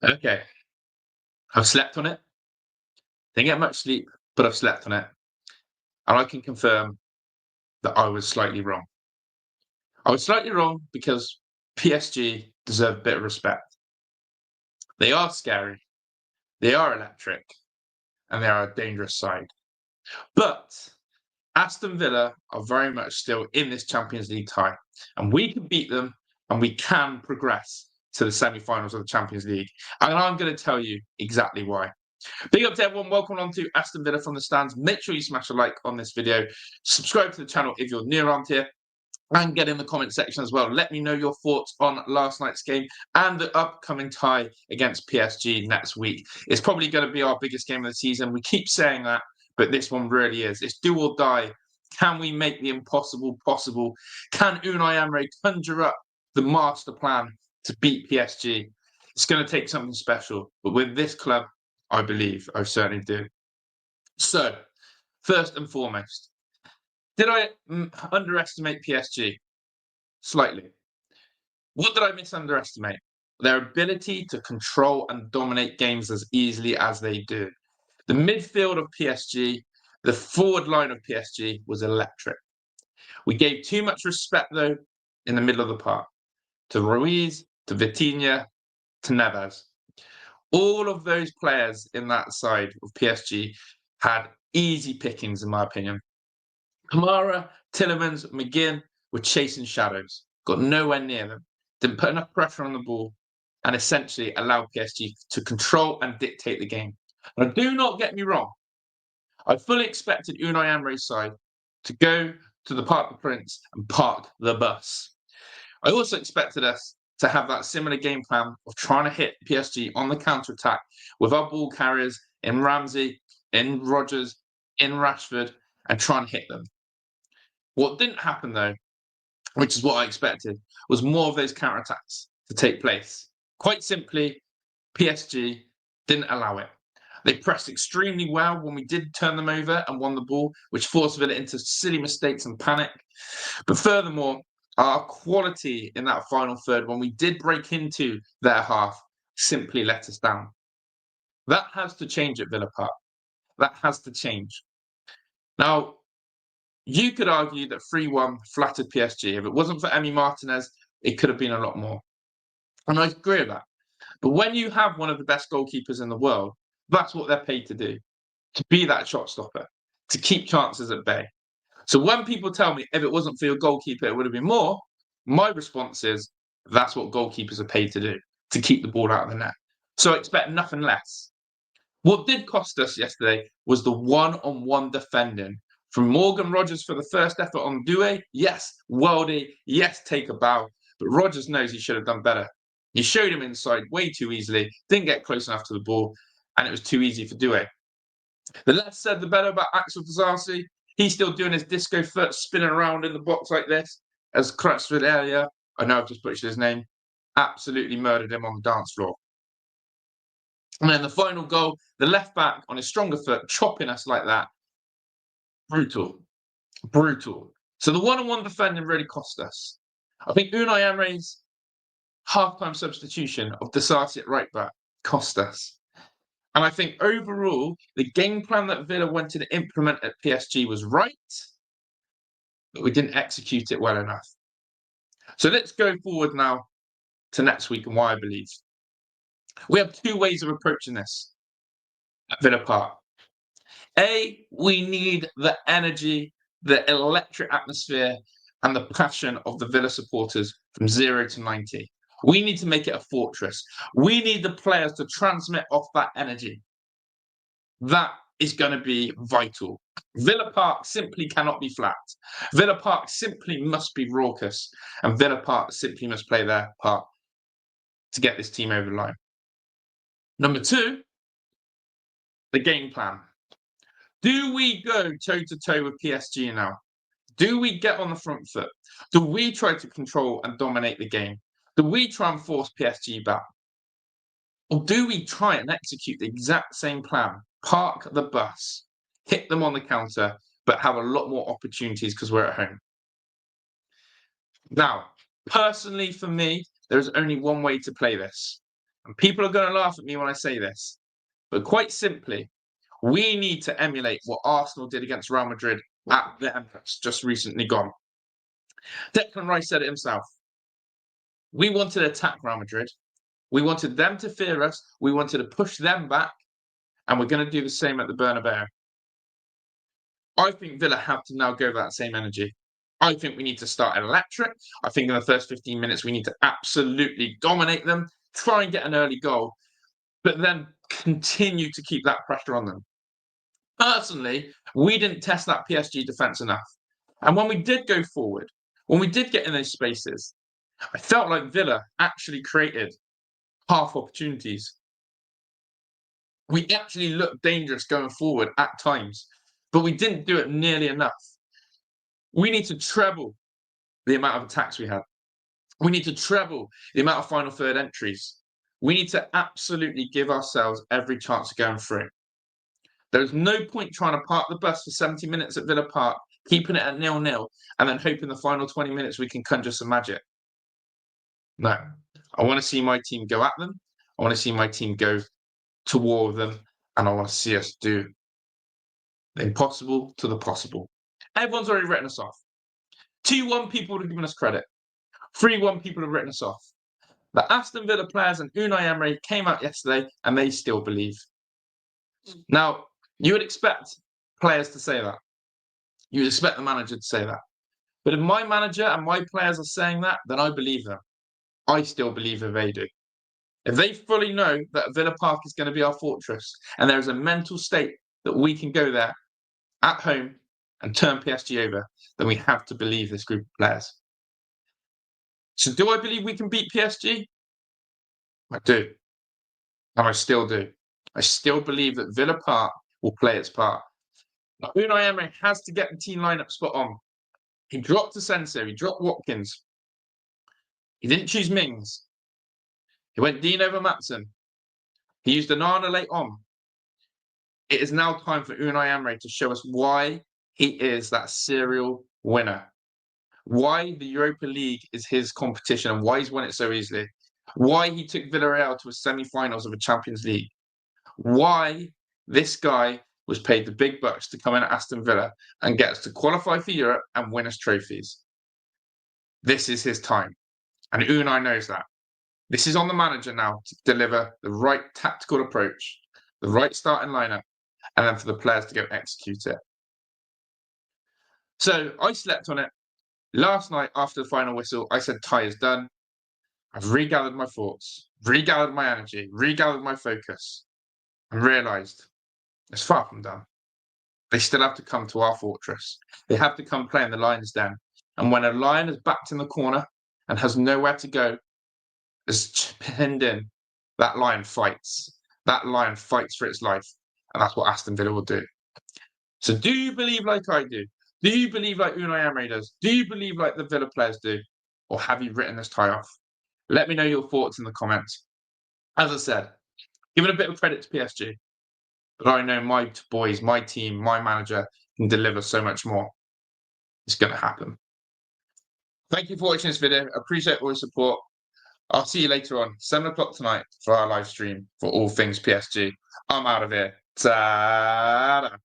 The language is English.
Okay, I've slept on it. Didn't get much sleep, but I've slept on it. And I can confirm that I was slightly wrong. I was slightly wrong because PSG deserve a bit of respect. They are scary, they are electric, and they are a dangerous side. But Aston Villa are very much still in this Champions League tie, and we can beat them and we can progress to the semi-finals of the Champions League. And I'm going to tell you exactly why. Big up to everyone. Welcome on to Aston Villa from the stands. Make sure you smash a like on this video. Subscribe to the channel if you're new around here. And get in the comment section as well. Let me know your thoughts on last night's game and the upcoming tie against PSG next week. It's probably going to be our biggest game of the season. We keep saying that, but this one really is. It's do or die. Can we make the impossible possible? Can Unai Emery conjure up the master plan to beat PSG? It's going to take something special. But with this club, I believe, I certainly do. So, first and foremost, did I underestimate PSG? Slightly. What did I misunderestimate? Their ability to control and dominate games as easily as they do. The midfield of PSG, the forward line of PSG was electric. We gave too much respect, though, in the middle of the park to Ruiz, to Vitinha, to Neves. All of those players in that side of PSG had easy pickings, in my opinion. Kamara, Tillemans, McGinn were chasing shadows, got nowhere near them, didn't put enough pressure on the ball, and essentially allowed PSG to control and dictate the game. Now, do not get me wrong. I fully expected Unai Emery's side to go to the Parc des Princes and park the bus. I also expected us to have that similar game plan of trying to hit PSG on the counter-attack with our ball carriers in Ramsey, in Rodgers, in Rashford, and try and hit them. What didn't happen, though, which is what I expected, was more of those counter-attacks to take place. Quite simply, PSG didn't allow it. They pressed extremely well when we did turn them over and won the ball, which forced Villa into silly mistakes and panic. But furthermore, our quality in that final third, when we did break into their half, simply let us down. That has to change at Villa Park. That has to change. Now, you could argue that 3-1 flattered PSG. If it wasn't for Emi Martinez, it could have been a lot more. And I agree with that. But when you have one of the best goalkeepers in the world, that's what they're paid to do, to be that shot stopper, to keep chances at bay. So when people tell me if it wasn't for your goalkeeper, it would have been more, my response is that's what goalkeepers are paid to do, to keep the ball out of the net. So I expect nothing less. What did cost us yesterday was the one-on-one defending from Morgan Rodgers for the first effort on Doué. Yes, Weldy. Yes, take a bow. But Rodgers knows he should have done better. He showed him inside way too easily, didn't get close enough to the ball, and it was too easy for Doué. The less said, the better about Axel Disasi. He's still doing his disco foot, spinning around in the box like this, as Crutchfield area, I know I've just butchered his name, absolutely murdered him on the dance floor. And then the final goal, the left back on his stronger foot, chopping us like that. Brutal. Brutal. So the one-on-one defending really cost us. I think Unai Emery's half-time substitution of Disasi at right back cost us. And I think overall, the game plan that Villa wanted to implement at PSG was right, but we didn't execute it well enough. So let's go forward now to next week and why I believe. We have two ways of approaching this at Villa Park. A, we need the energy, the electric atmosphere, and the passion of the Villa supporters from 0 to 90. We need to make it a fortress. We need the players to transmit off that energy. That is going to be vital. Villa Park simply cannot be flat. Villa Park simply must be raucous. And Villa Park simply must play their part to get this team over the line. Number two, the game plan. Do we go toe-to-toe with PSG now? Do we get on the front foot? Do we try to control and dominate the game? Do we try and force PSG back? Or do we try and execute the exact same plan? Park the bus, hit them on the counter, but have a lot more opportunities because we're at home. Now, personally for me, there's only one way to play this. And people are going to laugh at me when I say this, but quite simply, we need to emulate what Arsenal did against Real Madrid at the Emirates just recently gone. Declan Rice said it himself. We wanted to attack Real Madrid. We wanted them to fear us. We wanted to push them back. And we're going to do the same at the Bernabeu. I think Villa have to now go with that same energy. I think we need to start electric. I think in the first 15 minutes, we need to absolutely dominate them, try and get an early goal, but then continue to keep that pressure on them. Personally, we didn't test that PSG defence enough. And when we did go forward, when we did get in those spaces, I felt like Villa actually created half opportunities. We actually looked dangerous going forward at times, but we didn't do it nearly enough. We need to treble the amount of attacks we had. We need to treble the amount of final third entries. We need to absolutely give ourselves every chance of going through. There's no point trying to park the bus for 70 minutes at Villa Park, keeping it at 0-0, and then hoping the final 20 minutes we can conjure some magic. No. I want to see my team go at them. I want to see my team go to war with them, and I want to see us do the impossible to the possible. Everyone's already written us off. 2-1 people have given us credit. 3-1 people have written us off. The Aston Villa players and Unai Emery came out yesterday and they still believe. Now, you would expect players to say that. You would expect the manager to say that. But if my manager and my players are saying that, then I believe them. I still believe that they do. If they fully know that Villa Park is going to be our fortress and there is a mental state that we can go there at home and turn PSG over, then we have to believe this group of players. So do I believe we can beat PSG? I do. And I still do. I still believe that Villa Park will play its part. Now, Unai Emery has to get the team lineup spot on. He dropped Asensio, he dropped Watkins. He didn't choose Mings. He went Dean over Matson. He used Onana late on. It is now time for Unai Emery to show us why he is that serial winner. Why the Europa League is his competition and why he's won it so easily. Why he took Villarreal to a semi-finals of a Champions League. Why this guy was paid the big bucks to come in at Aston Villa and get us to qualify for Europe and win us trophies. This is his time. And Unai knows that. This is on the manager now to deliver the right tactical approach, the right starting lineup, and then for the players to go execute it. So I slept on it. Last night, after the final whistle, I said, tie is done. I've regathered my thoughts, regathered my energy, regathered my focus, and realised it's far from done. They still have to come to our fortress. They have to come play in the lion's den. And when a lion is backed in the corner and has nowhere to go, is pinned in, that lion fights. That lion fights for its life. And that's what Aston Villa will do. So do you believe like I do? Do you believe like Unai Emery does? Do you believe like the Villa players do? Or have you written this tie off? Let me know your thoughts in the comments. As I said, giving a bit of credit to PSG. But I know my boys, my team, my manager can deliver so much more. It's going to happen. Thank you for watching this video. I appreciate all your support. I'll see you later on, 7 o'clock tonight for our live stream for all things PSG. I'm out of here. Ta-da!